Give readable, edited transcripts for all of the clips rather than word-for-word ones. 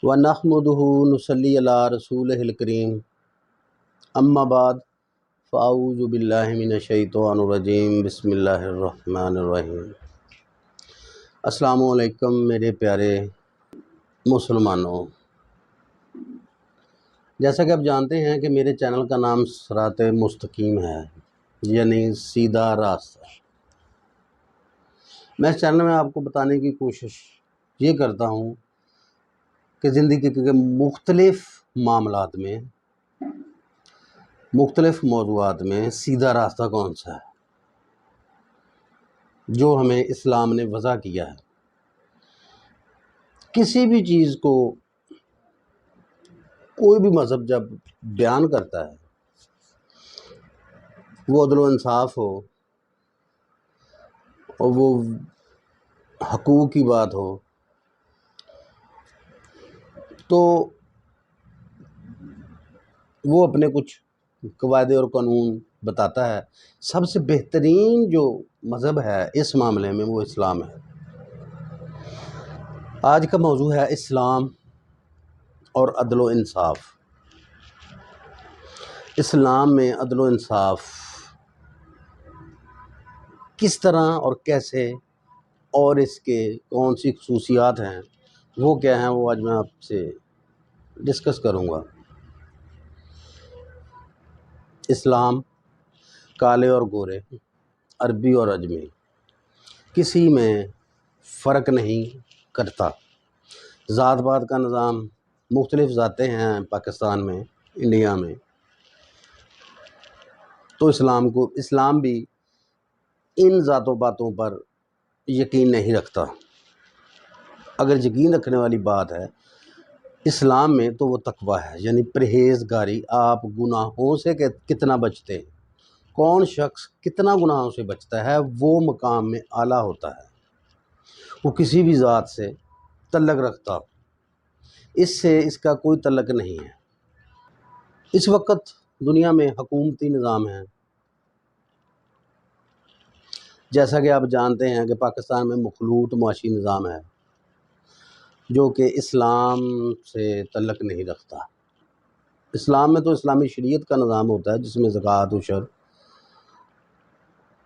ونحمده نصلی علی رسولہ الکریم اما بعد فاعوذ باللہ من الشیطان الرجیم بسم اللہ الرحمن الرحیم۔ السلام علیکم میرے پیارے مسلمانوں، جیسا کہ آپ جانتے ہیں کہ میرے چینل کا نام صراط مستقیم ہے، یعنی سیدھا راستہ۔ میں اس چینل میں آپ کو بتانے کی کوشش یہ کرتا ہوں کہ زندگی کے مختلف معاملات میں، مختلف موضوعات میں سیدھا راستہ کون سا ہے جو ہمیں اسلام نے وضع کیا ہے۔ کسی بھی چیز کو کوئی بھی مذہب جب بیان کرتا ہے، وہ عدل و انصاف ہو اور وہ حقوق کی بات ہو، تو وہ اپنے کچھ قواعد اور قانون بتاتا ہے۔ سب سے بہترین جو مذہب ہے اس معاملے میں وہ اسلام ہے۔ آج کا موضوع ہے اسلام اور عدل و انصاف۔ اسلام میں عدل و انصاف کس طرح اور کیسے، اور اس کے کون سی خصوصیات ہیں، وہ کیا ہیں، وہ آج میں آپ سے ڈسکس کروں گا۔ اسلام کالے اور گورے، عربی اور اجمی، کسی میں فرق نہیں کرتا۔ ذات پات کا نظام، مختلف ذاتیں ہیں پاکستان میں، انڈیا میں، تو اسلام بھی ان ذات و باتوں پر یقین نہیں رکھتا۔ اگر یقین رکھنے والی بات ہے اسلام میں تو وہ تقویٰ ہے، یعنی پرہیزگاری۔ آپ گناہوں سے کتنا بچتے ہیں، کون شخص کتنا گناہوں سے بچتا ہے، وہ مقام میں اعلیٰ ہوتا ہے۔ وہ کسی بھی ذات سے تعلق رکھتا، اس سے اس کا کوئی تعلق نہیں ہے۔ اس وقت دنیا میں حکومتی نظام ہے، جیسا کہ آپ جانتے ہیں کہ پاکستان میں مخلوط معاشی نظام ہے جو کہ اسلام سے تعلق نہیں رکھتا۔ اسلام میں تو اسلامی شریعت کا نظام ہوتا ہے، جس میں زکوٰۃ، عشر،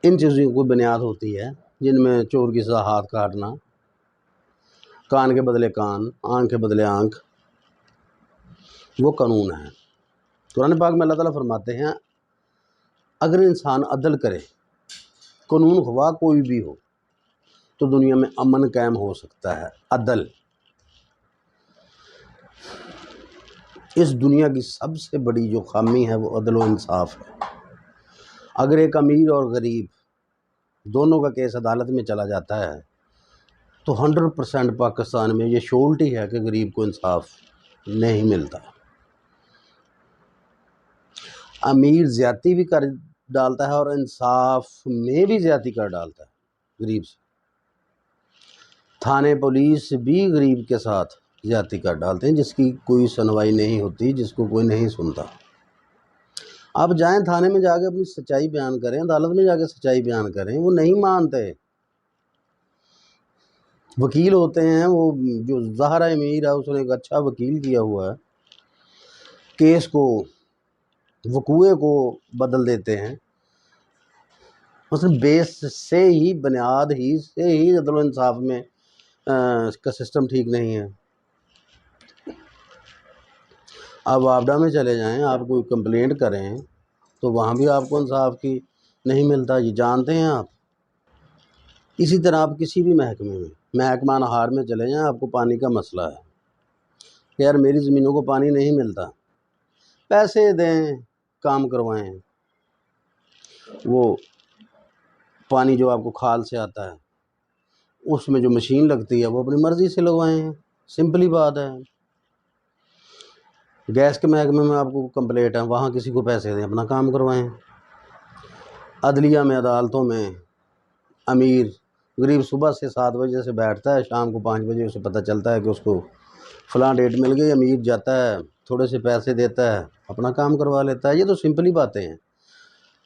ان چیزوں کی بنیاد ہوتی ہے، جن میں چور کی سزا ہاتھ کاٹنا، کان کے بدلے کان، آنکھ کے بدلے آنکھ، وہ قانون ہے۔ قرآن پاک میں اللہ تعالیٰ فرماتے ہیں اگر انسان عدل کرے، قانون خواہ کوئی بھی ہو، تو دنیا میں امن قائم ہو سکتا ہے۔ عدل اس دنیا کی سب سے بڑی جو خامی ہے وہ عدل و انصاف ہے۔ اگر ایک امیر اور غریب دونوں کا کیس عدالت میں چلا جاتا ہے تو 100% پاکستان میں یہ شیورٹی ہے کہ غریب کو انصاف نہیں ملتا۔ امیر زیادتی بھی کر ڈالتا ہے اور انصاف میں بھی زیادتی کر ڈالتا ہے غریب سے۔ تھانے پولیس بھی غریب کے ساتھ زیادتی کر ڈالتے ہیں، جس کی کوئی سنوائی نہیں ہوتی، جس کو کوئی نہیں سنتا۔ آپ جائیں تھانے میں جا کے اپنی سچائی بیان کریں، عدالت میں جا کے سچائی بیان کریں، وہ نہیں مانتے۔ وکیل ہوتے ہیں، وہ جو ظاہر امیر ہے اس نے ایک اچھا وکیل کیا ہوا ہے، کیس کو، وقوعے کو بدل دیتے ہیں۔ مثلا بیس سے ہی، بنیاد ہی سے ہی عدل و انصاف میں اس کا سسٹم ٹھیک نہیں ہے۔ آپ واپڈا میں چلے جائیں، آپ کوئی کمپلینٹ کریں تو وہاں بھی آپ کو انصاف کی نہیں ملتا، یہ جانتے ہیں آپ۔ اسی طرح آپ کسی بھی محکمے میں، محکمہ نہار میں چلے جائیں، آپ کو پانی کا مسئلہ ہے کہ یار میری زمینوں کو پانی نہیں ملتا، پیسے دیں، کام کروائیں۔ وہ پانی جو آپ کو کھال سے آتا ہے، اس میں جو مشین لگتی ہے وہ اپنی مرضی سے لگوائیں، سمپلی بات ہے۔ گیس کے محکمے میں آپ کو کمپلیٹ ہے، وہاں کسی کو پیسے دیں، اپنا کام کروائیں۔ عدلیہ میں، عدالتوں میں امیر غریب صبح سے 7 بجے سے بیٹھتا ہے، شام کو 5 بجے اسے پتہ چلتا ہے کہ اس کو فلاں ڈیٹ مل گئی، امیر جاتا ہے، تھوڑے سے پیسے دیتا ہے، اپنا کام کروا لیتا ہے۔ یہ تو سمپلی باتیں ہیں۔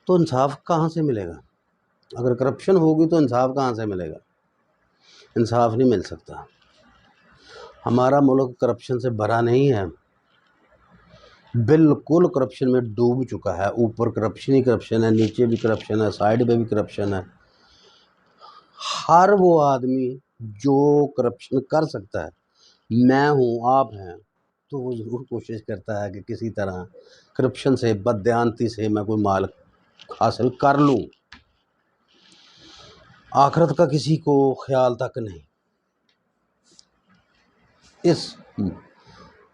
تو انصاف کہاں سے ملے گا؟ اگر کرپشن ہوگی تو انصاف کہاں سے ملے گا؟ انصاف نہیں مل سکتا۔ ہمارا ملک کرپشن سے بھرا نہیں ہے، بالکل کرپشن میں ڈوب چکا ہے. اوپر کرپشن ہی کرپشن ہے، نیچے بھی کرپشن ہے، سائڈ پہ بھی کرپشن ہے. ہر وہ آدمی جو کرپشن کر سکتا ہے، میں ہوں، آپ ہیں، تو وہ ضرور کوشش کرتا ہے کہ کسی طرح کرپشن سے، بددیانتی سے میں کوئی مال حاصل کر لوں. آخرت کا کسی کو خیال تک نہیں، اس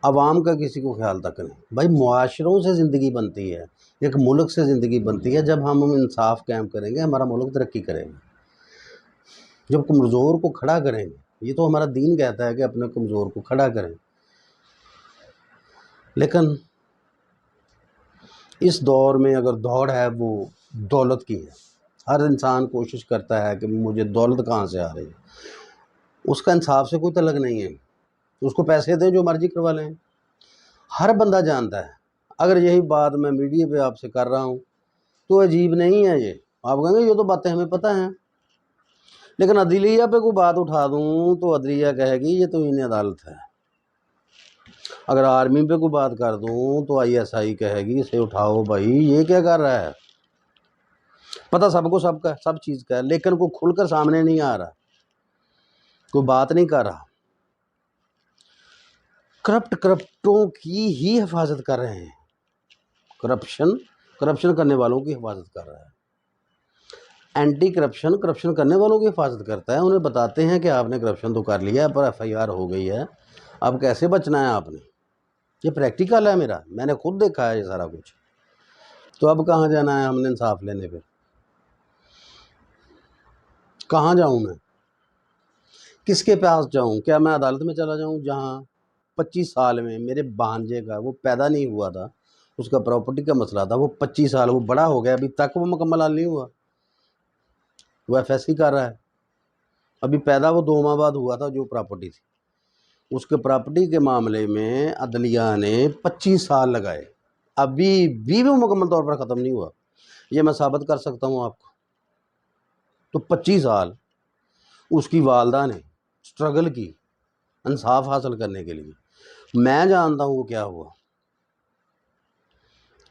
عوام کا کسی کو خیال تک نہیں. بھائی معاشروں سے زندگی بنتی ہے، ایک ملک سے زندگی بنتی ہے. جب ہم انصاف قائم کریں گے ہمارا ملک ترقی کرے گا. جب کمزور کو کھڑا کریں گے، یہ تو ہمارا دین کہتا ہے کہ اپنے کمزور کو کھڑا کریں. لیکن اس دور میں اگر دوڑ ہے وہ دولت کی ہے. ہر انسان کوشش کرتا ہے کہ مجھے دولت کہاں سے آ رہی ہے. اس کا انصاف سے کوئی تعلق نہیں ہے، اس کو پیسے دیں جو مرضی کروا لیں. ہر بندہ جانتا ہے. اگر یہی بات میں میڈیا پہ آپ سے کر رہا ہوں تو عجیب نہیں ہے. یہ آپ کہیں گے یہ تو باتیں ہمیں پتہ ہیں، لیکن عدلیہ پہ کوئی بات اٹھا دوں تو عدلیہ کہے گی یہ تو انہیں عدالت ہے. اگر آرمی پہ کوئی بات کر دوں تو ISI کہے گی اسے اٹھاؤ بھائی، یہ کیا کر رہا ہے. پتہ سب کو سب کا سب چیز کا ہے، لیکن کوئی کھل کر سامنے نہیں آ رہا، کوئی بات نہیں کر رہا. کرپٹوں کی ہی حفاظت کر رہے ہیں. کرپشن کرنے والوں کی حفاظت کر رہا ہے. اینٹی کرپشن کرنے والوں کی حفاظت کرتا ہے. انہیں بتاتے ہیں کہ آپ نے کرپشن تو کر لیا ہے، پر FIR ہو گئی ہے، اب کیسے بچنا ہے آپ نے. یہ پریکٹیکل ہے میرا، میں نے خود دیکھا ہے یہ سارا کچھ. تو اب کہاں جانا ہے ہم نے انصاف لینے پہ؟ کہاں جاؤں میں؟ کس کے پاس جاؤں؟ کیا میں عدالت میں چلا جاؤں جہاں 25 سال میں میرے بھانجے کا، وہ پیدا نہیں ہوا تھا، اس کا پراپرٹی کا مسئلہ تھا، وہ 25 سال وہ بڑا ہو گیا، ابھی تک وہ مکمل حل نہیں ہوا، وہ FSC کر رہا ہے. ابھی پیدا وہ 2 ماہ بعد ہوا تھا جو پراپرٹی تھی، اس کے پراپرٹی کے معاملے میں عدلیہ نے 25 سال لگائے، ابھی بھی وہ مکمل طور پر ختم نہیں ہوا. یہ میں ثابت کر سکتا ہوں آپ کو. تو 25 سال اس کی والدہ نے سٹرگل کی انصاف حاصل کرنے کے لیے. میں جانتا ہوں وہ کیا ہوا.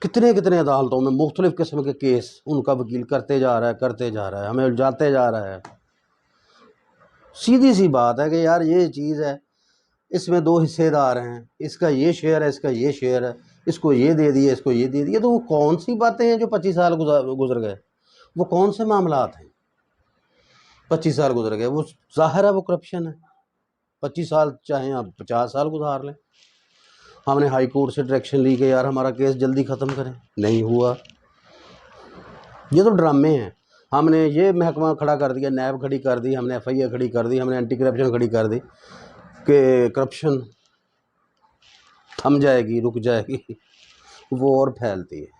کتنے عدالتوں میں مختلف قسم کے کیس ان کا وکیل کرتے جا رہا ہے، ہمیں الجھاتے جا رہا ہے. سیدھی سی بات ہے کہ یار یہ چیز ہے، اس میں 2 حصے دار ہیں، اس کا یہ شیئر ہے، اس کا یہ شیئر ہے، اس کو یہ دے دیا، اس کو یہ دے دیا. تو وہ کون سی باتیں ہیں جو 25 سال گزر گئے؟ وہ کون سے معاملات ہیں 25 سال گزر گئے؟ وہ ظاہر ہے وہ کرپشن ہے. 25 سال چاہیں آپ 50 سال گزار لیں. ہم نے ہائی کورٹ سے ڈائریکشن لی کہ یار ہمارا کیس جلدی ختم کریں، نہیں ہوا. یہ تو ڈرامے ہیں. ہم نے یہ محکمہ کھڑا کر دیا، نیب کھڑی کر دی، ہم نے FIR کھڑی کر دی، ہم نے اینٹی کرپشن کھڑی کر دی کہ کرپشن تھم جائے گی، رک جائے گی. وہ اور پھیلتی ہے.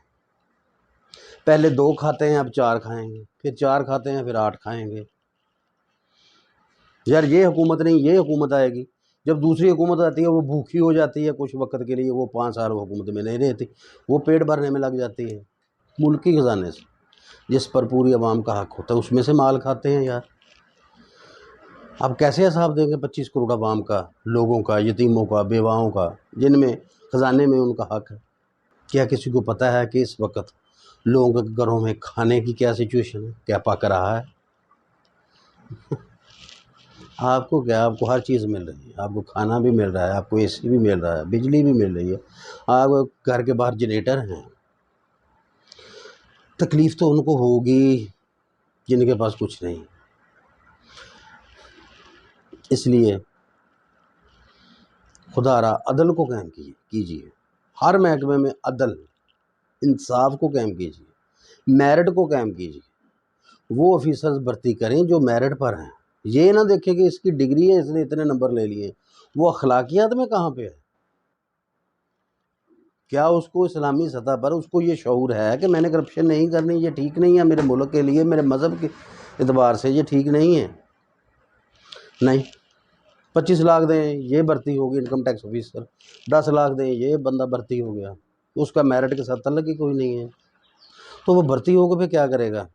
پہلے 2 کھاتے ہیں، اب 4 کھائیں گے، پھر 4 کھاتے ہیں، پھر 8 کھائیں گے. یار یہ حکومت نہیں، یہ حکومت آئے گی. جب دوسری حکومت آتی ہے وہ بھوکی ہو جاتی ہے کچھ وقت کے لیے، وہ 5 سال وہ حکومت میں نہیں رہتی، وہ پیٹ بھرنے میں لگ جاتی ہے ملکی خزانے سے، جس پر پوری عوام کا حق ہوتا ہے، اس میں سے مال کھاتے ہیں. یار آپ کیسے حساب دیں گے 25 کروڑ عوام کا، لوگوں کا، یتیموں کا، بیواؤں کا، جن میں خزانے میں ان کا حق ہے؟ کیا کسی کو پتہ ہے کہ اس وقت لوگوں کے گھروں میں کھانے کی کیا سچویشن ہے، کیا پک رہا ہے؟ آپ کو کیا، آپ کو ہر چیز مل رہی ہے، آپ کو کھانا بھی مل رہا ہے، آپ کو AC بھی مل رہا ہے، بجلی بھی مل رہی ہے، آپ گھر کے باہر جنریٹر ہیں. تکلیف تو ان کو ہوگی جن کے پاس کچھ نہیں. اس لیے خدا را عدل کو قائم کیجیے. ہر محکمے میں عدل، انصاف کو قائم کیجیے، میرٹ کو قائم کیجیے. وہ آفیسرز بھرتی کریں جو میرٹ پر ہیں. یہ نہ دیکھیں کہ اس کی ڈگری ہے، اس نے اتنے نمبر لے لیے. وہ اخلاقیات میں کہاں پہ ہے؟ کیا اس کو اسلامی سطح پر اس کو یہ شعور ہے کہ میں نے کرپشن نہیں کرنی، یہ ٹھیک نہیں ہے میرے ملک کے لیے، میرے مذہب کے اعتبار سے یہ ٹھیک نہیں ہے؟ نہیں. 25 لاکھ دیں یہ بھرتی ہوگی انکم ٹیکس آفیسر، 10 لاکھ دیں یہ بندہ بھرتی ہو گیا، اس کا میرٹ کے ساتھ تعلق ہی کوئی نہیں ہے. تو وہ بھرتی ہو کے پھر کیا کرے گا؟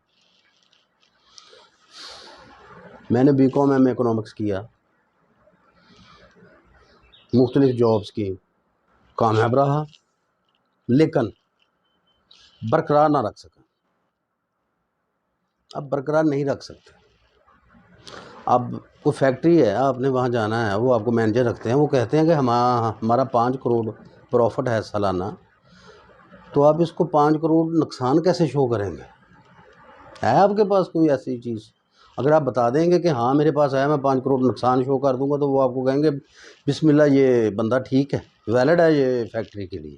میں نے BCom میں اکنامکس کیا. مختلف جابس کی، کامیاب رہا لیکن برقرار نہ رکھ سکا۔ اب برقرار نہیں رکھ سکتے۔ اب کوئی فیکٹری ہے، آپ نے وہاں جانا ہے، وہ آپ کو مینیجر رکھتے ہیں، وہ کہتے ہیں کہ ہمارا 5 کروڑ پروفٹ ہے سالانہ، تو آپ اس کو 5 کروڑ نقصان کیسے شو کریں گے؟ ہے آپ کے پاس کوئی ایسی چیز؟ اگر آپ بتا دیں گے کہ ہاں میرے پاس ہے، میں 5 کروڑ نقصان شو کر دوں گا، تو وہ آپ کو کہیں گے بسم اللہ، یہ بندہ ٹھیک ہے، ویلڈ ہے یہ فیکٹری کے لیے،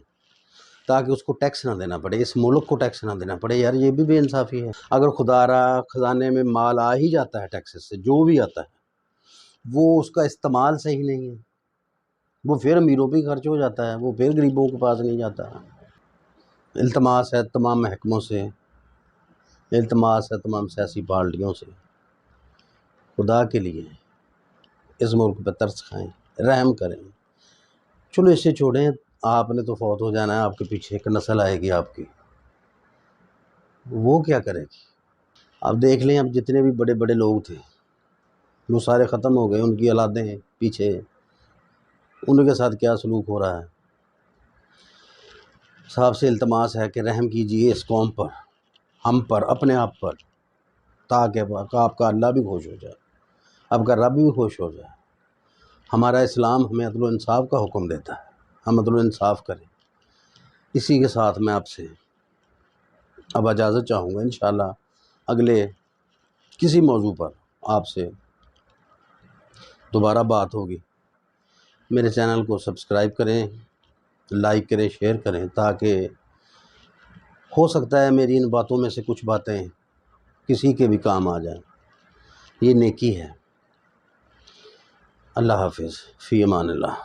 تاکہ اس کو ٹیکس نہ دینا پڑے، اس ملک کو ٹیکس نہ دینا پڑے۔ یار یہ بھی بے انصافی ہے۔ اگر خدا را خزانے میں مال آ ہی جاتا ہے ٹیکسز سے، جو بھی آتا ہے، وہ اس کا استعمال صحیح نہیں ہے، وہ پھر امیروں پہ خرچ ہو جاتا ہے، وہ پھر غریبوں کے پاس نہیں جاتا۔ التماس ہے تمام محکموں سے، التماس ہے تمام سیاسی پارٹیوں سے، خدا کے لیے اس ملک پہ ترس کھائیں، رحم کریں۔ چلو اسے چھوڑیں، آپ نے تو فوت ہو جانا ہے، آپ کے پیچھے ایک نسل آئے گی آپ کی، وہ کیا کرے گی؟ آپ دیکھ لیں، اب جتنے بھی بڑے بڑے لوگ تھے وہ سارے ختم ہو گئے، ان کی اولادیں پیچھے، ان کے ساتھ کیا سلوک ہو رہا ہے؟ صاحب سے التماس ہے کہ رحم کیجئے اس قوم پر، ہم پر، اپنے آپ پر، تاکہ آپ کا اللہ بھی خوش ہو جائے، آپ کا رب بھی خوش ہو جائے۔ ہمارا اسلام ہمیں عدل و انصاف کا حکم دیتا ہے، ہم عدل و انصاف کریں۔ اسی کے ساتھ میں آپ سے اب اجازت چاہوں گا، انشاءاللہ اگلے کسی موضوع پر آپ سے دوبارہ بات ہوگی۔ میرے چینل کو سبسکرائب کریں، لائک کریں، شیئر کریں، تاکہ ہو سکتا ہے میری ان باتوں میں سے کچھ باتیں کسی کے بھی کام آ جائیں۔ یہ نیکی ہے۔ اللہ حافظ، فی امان اللہ۔